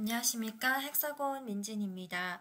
안녕하십니까. 헥사곤 민진입니다.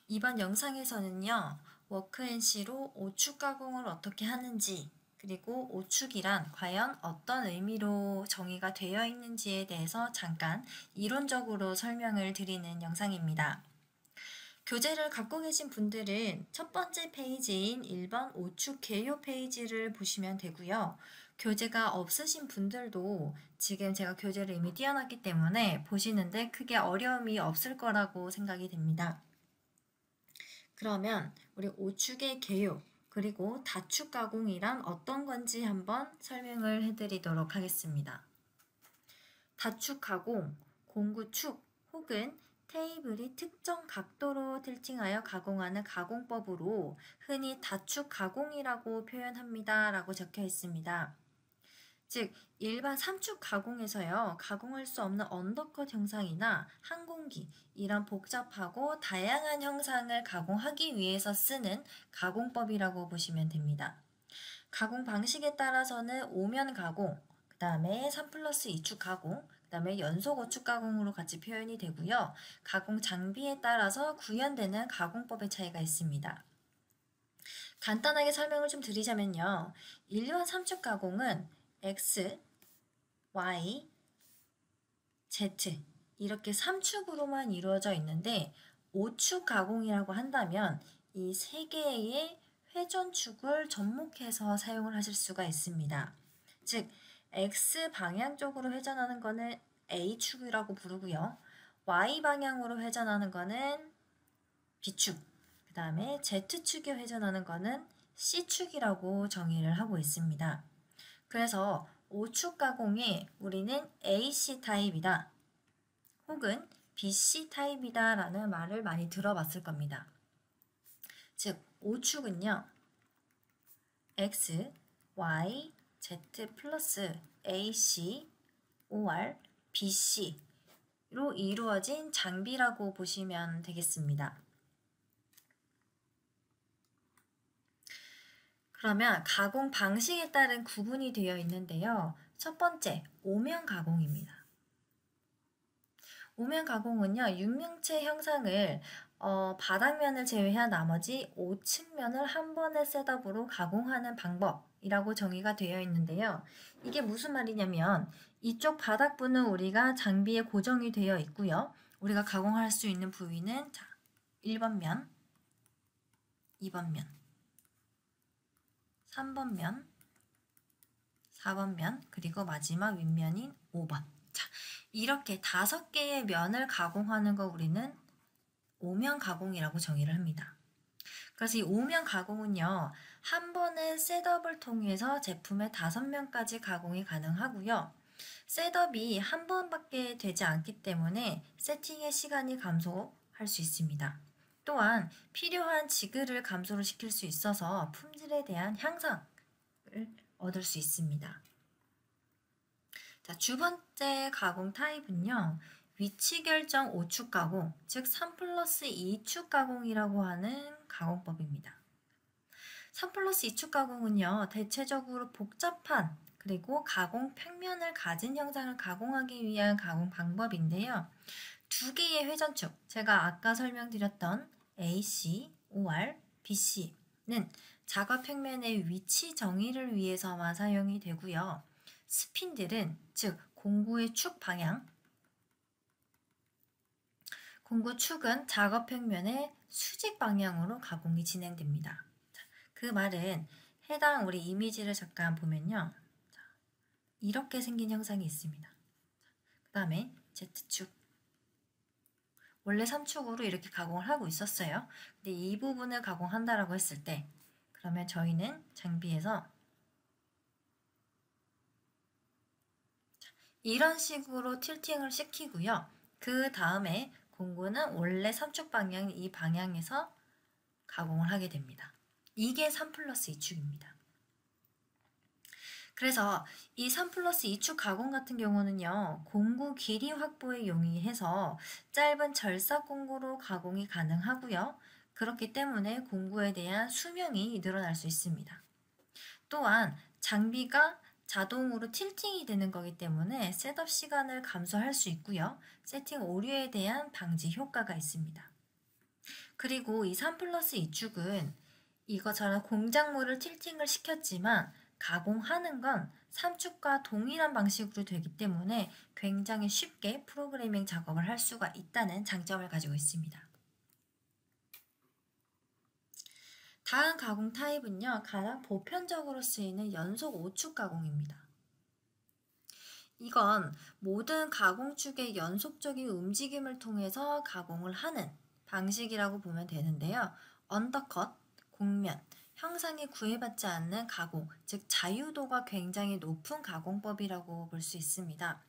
이번 영상에서는요, 워크앤시로 오축 가공을 어떻게 하는지, 그리고 오축이란 과연 어떤 의미로 정의가 되어 있는지에 대해서 잠깐 이론적으로 설명을 드리는 영상입니다. 교재를 갖고 계신 분들은 첫 번째 페이지인 1번 오축 개요 페이지를 보시면 되고요. 교재가 없으신 분들도 지금 제가 교재를 이미 띄워놨기 때문에 보시는데 크게 어려움이 없을 거라고 생각이 됩니다. 그러면 우리 오축의 개요 그리고 다축 가공이란 어떤 건지 한번 설명을 해드리도록 하겠습니다. 다축 가공, 공구축 혹은 테이블이 특정 각도로 tilting하여 가공하는 가공법으로 흔히 다축 가공이라고 표현합니다. 라고 적혀 있습니다. 즉, 일반 3축 가공에서요, 가공할 수 없는 언더컷 형상이나 항공기, 이런 복잡하고 다양한 형상을 가공하기 위해서 쓰는 가공법이라고 보시면 됩니다. 가공 방식에 따라서는 오면 가공, 그 다음에 3+2축 가공, 그 다음에 연속 5축 가공으로 같이 표현이 되고요. 가공 장비에 따라서 구현되는 가공법의 차이가 있습니다. 간단하게 설명을 좀 드리자면요. 일반 3축 가공은 X, Y, Z 이렇게 3축으로만 이루어져 있는데 5축 가공이라고 한다면 이 세 개의 회전축을 접목해서 사용을 하실 수가 있습니다. 즉, X 방향 쪽으로 회전하는 거는 A축이라고 부르고요. Y 방향으로 회전하는 거는 B축, 그 다음에 Z축이 회전하는 거는 C축이라고 정의를 하고 있습니다. 그래서 5축 가공에 우리는 AC 타입이다 혹은 BC 타입이다 라는 말을 많이 들어봤을 겁니다. 즉, 5축은요. X, Y, Z 플러스 AC, OR, BC로 이루어진 장비라고 보시면 되겠습니다. 그러면 가공 방식에 따른 구분이 되어 있는데요. 첫 번째, 오면 가공입니다. 오면 가공은요, 육명체 형상을 바닥면을 제외한 나머지 5층면을 한 번의 셋업으로 가공하는 방법이라고 정의가 되어 있는데요. 이게 무슨 말이냐면 이쪽 바닥부는 우리가 장비에 고정이 되어 있고요. 우리가 가공할 수 있는 부위는 1번 면, 2번 면, 3번 면, 4번 면, 그리고 마지막 윗면인 5번. 자, 이렇게 5개의 면을 가공하는 거 우리는 오면 가공이라고 정의를 합니다. 그래서 이 오면 가공은요, 한 번의 셋업을 통해서 제품의 5면까지 가공이 가능하고요. 셋업이 한 번밖에 되지 않기 때문에 세팅의 시간이 감소할 수 있습니다. 또한 필요한 지그를 감소를 시킬 수 있어서 품질에 대한 향상을 얻을 수 있습니다. 자, 두 번째 가공 타입은요. 위치 결정 5축 가공, 즉 3+2축 가공이라고 하는 가공법입니다. 3+2축 가공은요. 대체적으로 복잡한 그리고 가공 평면을 가진 형상을 가공하기 위한 가공 방법인데요. 두 개의 회전축, 제가 아까 설명드렸던 AC, OR, BC는 작업 평면의 위치 정의를 위해서만 사용이 되고요. 스핀들은 즉 공구의 축 방향, 공구 축은 작업 평면의 수직 방향으로 가공이 진행됩니다. 그 말은 해당 우리 이미지를 잠깐 보면요. 이렇게 생긴 형상이 있습니다. 그 다음에 Z축. 원래 3축으로 이렇게 가공을 하고 있었어요. 근데 이 부분을 가공한다라고 했을 때 그러면 저희는 장비에서 이런 식으로 틸팅을 시키고요. 그 다음에 공구는 원래 3축 방향인 이 방향에서 가공을 하게 됩니다. 이게 3+2축입니다. 그래서 이 3+2축 가공 같은 경우는요. 공구 길이 확보에 용이해서 짧은 절삭 공구로 가공이 가능하고요. 그렇기 때문에 공구에 대한 수명이 늘어날 수 있습니다. 또한 장비가 자동으로 틸팅이 되는 거기 때문에 셋업 시간을 감소할 수 있고요. 세팅 오류에 대한 방지 효과가 있습니다. 그리고 이 3+2축은 이것처럼 공작물을 틸팅을 시켰지만 가공하는 건 3축과 동일한 방식으로 되기 때문에 굉장히 쉽게 프로그래밍 작업을 할 수가 있다는 장점을 가지고 있습니다. 다음 가공 타입은요, 가장 보편적으로 쓰이는 연속 5축 가공입니다. 이건 모든 가공축의 연속적인 움직임을 통해서 가공을 하는 방식이라고 보면 되는데요. 언더컷, 곡면, 형상이 구애받지 않는 가공, 즉 자유도가 굉장히 높은 가공법이라고 볼 수 있습니다.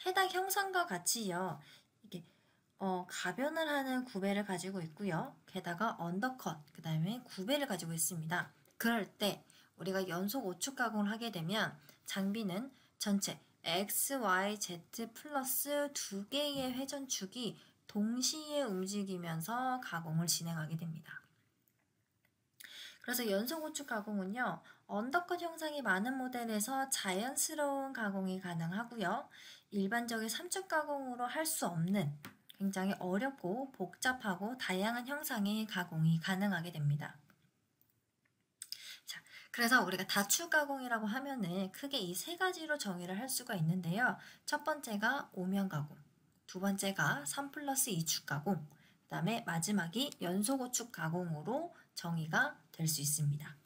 해당 형상과 같이요, 이게 가변을 하는 구배를 가지고 있고요. 게다가 언더컷, 그 다음에 구배를 가지고 있습니다. 그럴 때 우리가 연속 5축 가공을 하게 되면 장비는 전체 X, Y, Z 플러스 2개의 회전축이 동시에 움직이면서 가공을 진행하게 됩니다. 그래서 연속 5축 가공은요, 언더컷 형상이 많은 모델에서 자연스러운 가공이 가능하고요. 일반적인 3축 가공으로 할 수 없는 굉장히 어렵고 복잡하고 다양한 형상의 가공이 가능하게 됩니다. 자, 그래서 우리가 다축 가공이라고 하면은 크게 이 세 가지로 정의를 할 수가 있는데요. 첫 번째가 오면 가공, 두 번째가 3+2축 가공, 그 다음에 마지막이 연속 5축 가공으로 정의가 될 수 있습니다.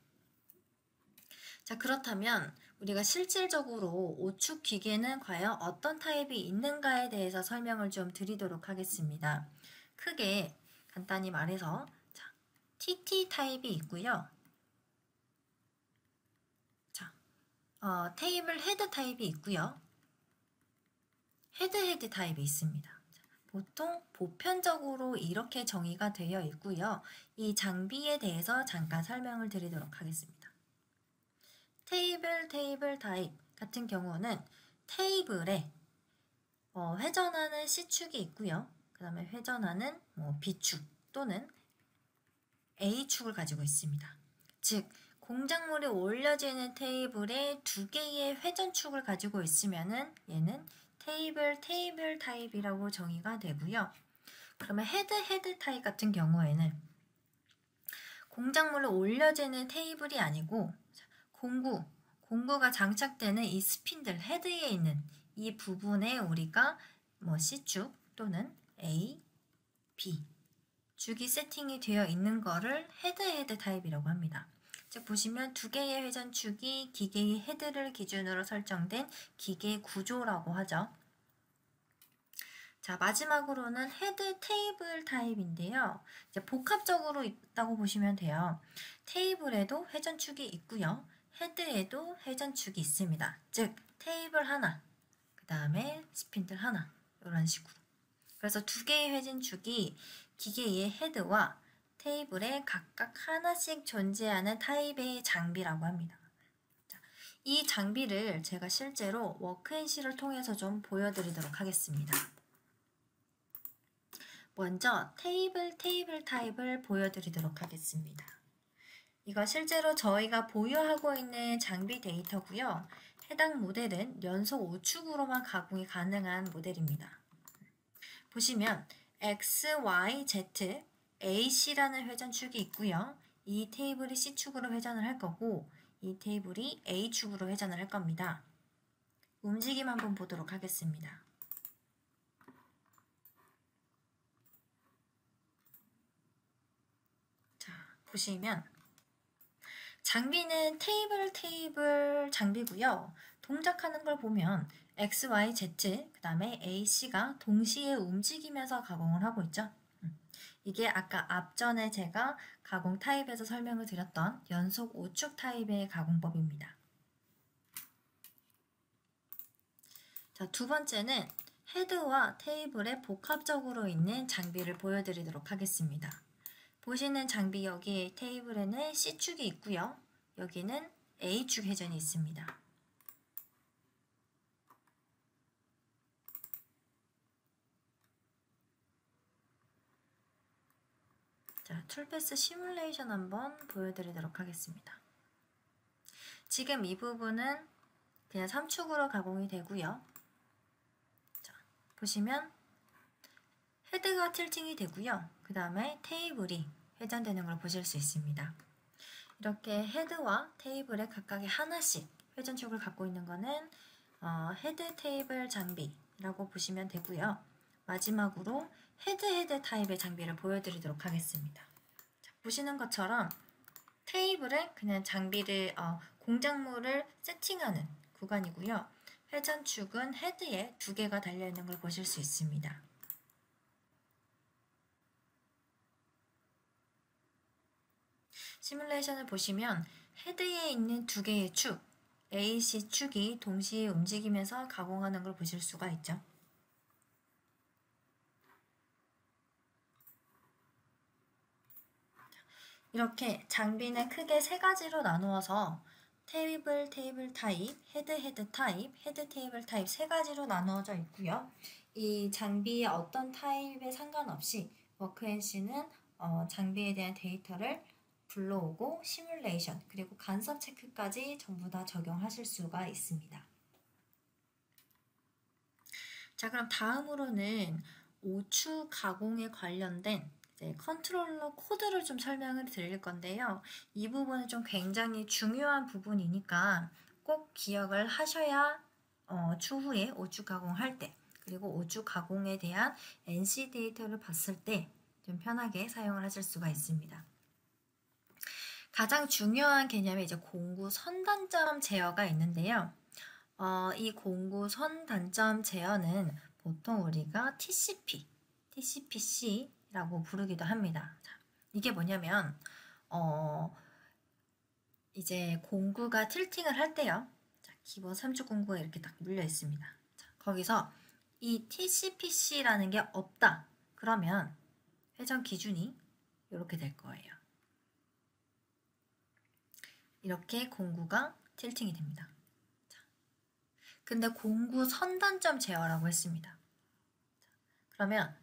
자, 그렇다면 우리가 실질적으로 5축 기계는 과연 어떤 타입이 있는가에 대해서 설명을 좀 드리도록 하겠습니다. 크게 간단히 말해서 자, TT 타입이 있고요. 자, 테이블 헤드 타입이 있고요. 헤드 타입이 있습니다. 보통 보편적으로 이렇게 정의가 되어 있고요. 이 장비에 대해서 잠깐 설명을 드리도록 하겠습니다. 테이블 타입 같은 경우는 테이블에 회전하는 C축이 있고요. 그 다음에 회전하는 B축 또는 A축을 가지고 있습니다. 즉 공작물이 올려지는 테이블에 두 개의 회전축을 가지고 있으면은 얘는 테이블 타입이라고 정의가 되고요. 그러면 헤드 타입 같은 경우에는 공작물을 올려지는 테이블이 아니고 공구가 장착되는 이 스핀들 헤드에 있는 이 부분에 우리가 C축 또는 A, B 축이 세팅이 되어 있는 거를 헤드 타입이라고 합니다. 즉 보시면 두 개의 회전축이 기계의 헤드를 기준으로 설정된 기계 구조라고 하죠. 자, 마지막으로는 헤드 테이블 타입인데요. 이제 복합적으로 있다고 보시면 돼요. 테이블에도 회전축이 있고요. 헤드에도 회전축이 있습니다. 즉 테이블 하나, 그 다음에 스핀들 하나 이런 식으로. 그래서 두 개의 회전축이 기계의 헤드와 테이블에 각각 하나씩 존재하는 타입의 장비라고 합니다. 자, 이 장비를 제가 실제로 워크앤실을 통해서 좀 보여드리도록 하겠습니다. 먼저 테이블 타입을 보여드리도록 하겠습니다. 이거 실제로 저희가 보유하고 있는 장비 데이터고요. 해당 모델은 연속 5축으로만 가공이 가능한 모델입니다. 보시면 X, Y, Z, AC라는 회전축이 있고요. 이 테이블이 C축으로 회전을 할 거고 이 테이블이 A축으로 회전을 할 겁니다. 움직임 한번 보도록 하겠습니다. 자, 보시면 장비는 테이블 장비고요. 동작하는 걸 보면 X, Y, Z, 그 다음에 AC가 동시에 움직이면서 가공을 하고 있죠. 이게 아까 앞전에 제가 가공 타입에서 설명을 드렸던 연속 5축 타입의 가공법입니다. 자, 두 번째는 헤드와 테이블에 복합적으로 있는 장비를 보여드리도록 하겠습니다. 보시는 장비 여기 테이블에는 C축이 있고요. 여기는 A축 회전이 있습니다. 자, 툴패스 시뮬레이션 한번 보여드리도록 하겠습니다. 지금 이 부분은 그냥 3축으로 가공이 되고요. 자, 보시면 헤드가 틸팅이 되고요. 그 다음에 테이블이 회전되는 걸 보실 수 있습니다. 이렇게 헤드와 테이블에 각각의 하나씩 회전축을 갖고 있는 거는 헤드 테이블 장비라고 보시면 되고요. 마지막으로 헤드 타입의 장비를 보여드리도록 하겠습니다. 자, 보시는 것처럼 테이블에 그냥 장비를 공작물을 세팅하는 구간이고요. 회전축은 헤드에 2개가 달려있는 걸 보실 수 있습니다. 시뮬레이션을 보시면 헤드에 있는 2개의 축, AC 축이 동시에 움직이면서 가공하는 걸 보실 수가 있죠. 이렇게 장비는 크게 3가지로 나누어서 테이블 타입, 헤드 타입, 헤드 테이블 타입 3가지로 나누어져 있고요. 이 장비의 어떤 타입에 상관없이 워크앤시는 장비에 대한 데이터를 불러오고 시뮬레이션 그리고 간섭 체크까지 전부 다 적용하실 수가 있습니다. 자, 그럼 다음으로는 5축 가공에 관련된 컨트롤러 코드를 좀 설명을 드릴 건데요. 이 부분은 좀 굉장히 중요한 부분이니까 꼭 기억을 하셔야 추후에 5축 가공할 때 그리고 5축 가공에 대한 NC 데이터를 봤을 때 좀 편하게 사용을 하실 수가 있습니다. 가장 중요한 개념이 이제 공구 선단점 제어가 있는데요. 이 공구 선단점 제어는 보통 우리가 TCPC라고 부르기도 합니다. 자, 이게 뭐냐면 이제 공구가 틸팅을 할 때요. 자, 기본 3축 공구가 이렇게 딱 물려 있습니다. 자, 거기서 이 TCPC라는 게 없다. 그러면 회전 기준이 이렇게 될 거예요. 이렇게 공구가 틸팅이 됩니다. 자, 근데 공구 선단점 제어라고 했습니다. 자, 그러면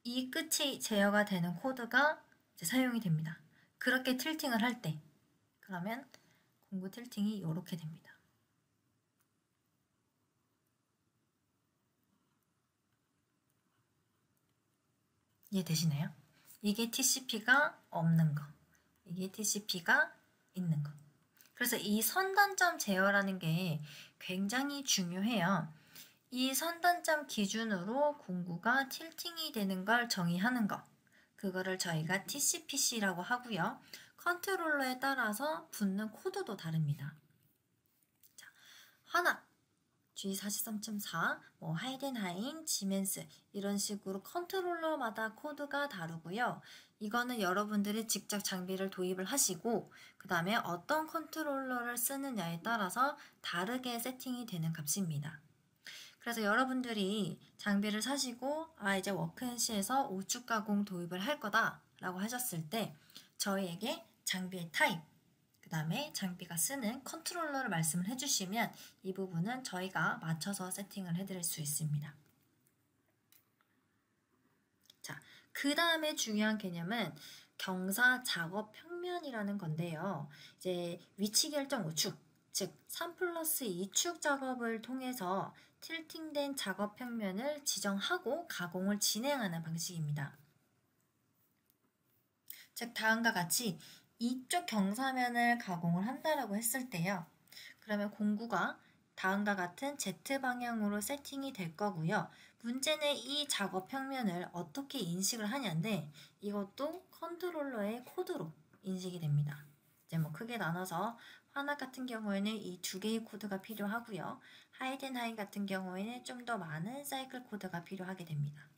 이 끝이 제어가 되는 코드가 이제 사용이 됩니다. 그렇게 틸팅을 할 때 그러면 공구 틸팅이 이렇게 됩니다. 이해되시나요? 이게 TCP가 없는 거, 이게 TCP가 있는 거. 그래서 이 선단점 제어라는 게 굉장히 중요해요. 이 선단점 기준으로 공구가 틸팅이 되는 걸 정의하는 거. 그거를 저희가 TCPC라고 하고요. 컨트롤러에 따라서 붙는 코드도 다릅니다. 자, 하나, G43.4, 하이덴하임, 지멘스 이런 식으로 컨트롤러마다 코드가 다르고요. 이거는 여러분들이 직접 장비를 도입을 하시고 그 다음에 어떤 컨트롤러를 쓰느냐에 따라서 다르게 세팅이 되는 값입니다. 그래서 여러분들이 장비를 사시고 이제 워크앤시에서 5축 가공 도입을 할 거다 라고 하셨을 때 저희에게 장비의 타입 그 다음에 장비가 쓰는 컨트롤러를 말씀을 해주시면 이 부분은 저희가 맞춰서 세팅을 해드릴 수 있습니다. 자, 그 다음에 중요한 개념은 경사 작업 평면이라는 건데요. 이제 위치 결정 5축, 즉 3+2축 작업을 통해서 틸팅된 작업 평면을 지정하고 가공을 진행하는 방식입니다. 즉 다음과 같이 이쪽 경사면을 가공을 한다라고 했을 때요. 그러면 공구가 다음과 같은 Z방향으로 세팅이 될 거고요. 문제는 이 작업 평면을 어떻게 인식을 하냐인데 이것도 컨트롤러의 코드로 인식이 됩니다. 이제 크게 나눠서 화납 같은 경우에는 이 2개의 코드가 필요하고요. 하이덴하임 같은 경우에는 좀 더 많은 사이클 코드가 필요하게 됩니다.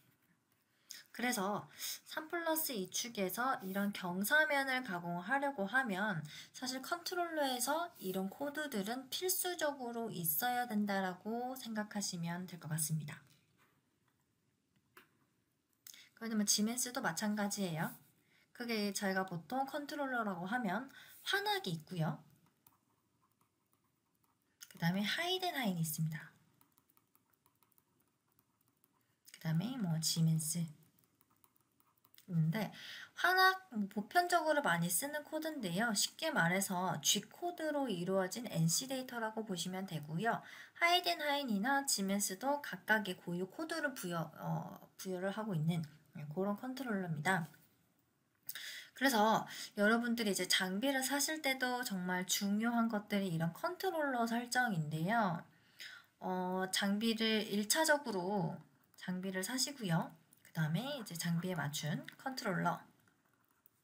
그래서 3+2축에서 이런 경사면을 가공하려고 하면 사실 컨트롤러에서 이런 코드들은 필수적으로 있어야 된다라고 생각하시면 될 것 같습니다. 그러면 지멘스도 마찬가지예요. 그게 저희가 보통 컨트롤러라고 하면 환악이 있고요. 그 다음에 하이덴하임이 있습니다. 그 다음에 지멘스 있는데 환학 보편적으로 많이 쓰는 코드인데요. 쉽게 말해서 G코드로 이루어진 NC 데이터라고 보시면 되고요. 하이덴하인이나 지멘스도 각각의 고유 코드를 부여를 하고 있는 그런 컨트롤러입니다. 그래서 여러분들이 이제 장비를 사실 때도 정말 중요한 것들이 이런 컨트롤러 설정인데요. 장비를 1차적으로 장비를 사시고요. 그 다음에 이제 장비에 맞춘 컨트롤러,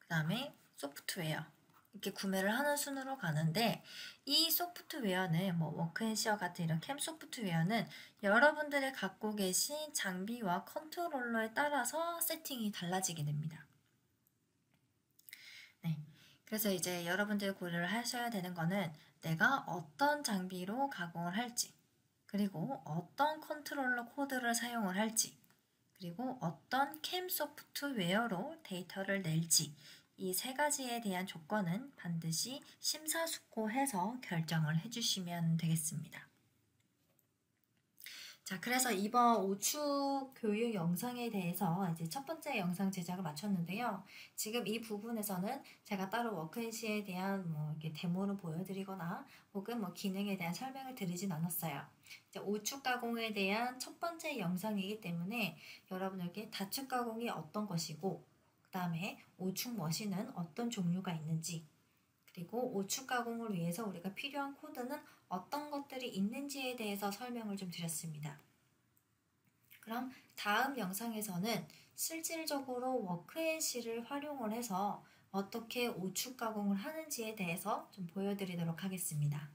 그 다음에 소프트웨어 이렇게 구매를 하는 순으로 가는데 이 소프트웨어는 뭐 워크앤시어 같은 이런 캠 소프트웨어는 여러분들이 갖고 계신 장비와 컨트롤러에 따라서 세팅이 달라지게 됩니다. 네. 그래서 이제 여러분들이 고려를 하셔야 되는 거는 내가 어떤 장비로 가공을 할지, 그리고 어떤 컨트롤러 코드를 사용을 할지, 그리고 어떤 캠 소프트웨어로 데이터를 낼지, 이 세 가지에 대한 조건은 반드시 심사숙고해서 결정을 해주시면 되겠습니다. 자, 그래서 이번 오축 교육 영상에 대해서 이제 첫 번째 영상 제작을 마쳤는데요. 지금 이 부분에서는 제가 따로 워크앤시에 대한 뭐 이렇게 데모를 보여드리거나 혹은 뭐 기능에 대한 설명을 드리진 않았어요. 이제 오축 가공에 대한 첫 번째 영상이기 때문에 여러분에게 다축 가공이 어떤 것이고, 그 다음에 오축 머신은 어떤 종류가 있는지, 그리고 오축 가공을 위해서 우리가 필요한 코드는 어떤 것들이 있는지에 대해서 설명을 좀 드렸습니다. 그럼 다음 영상에서는 실질적으로 워크앤시를 활용을 해서 어떻게 오축 가공을 하는지에 대해서 좀 보여드리도록 하겠습니다.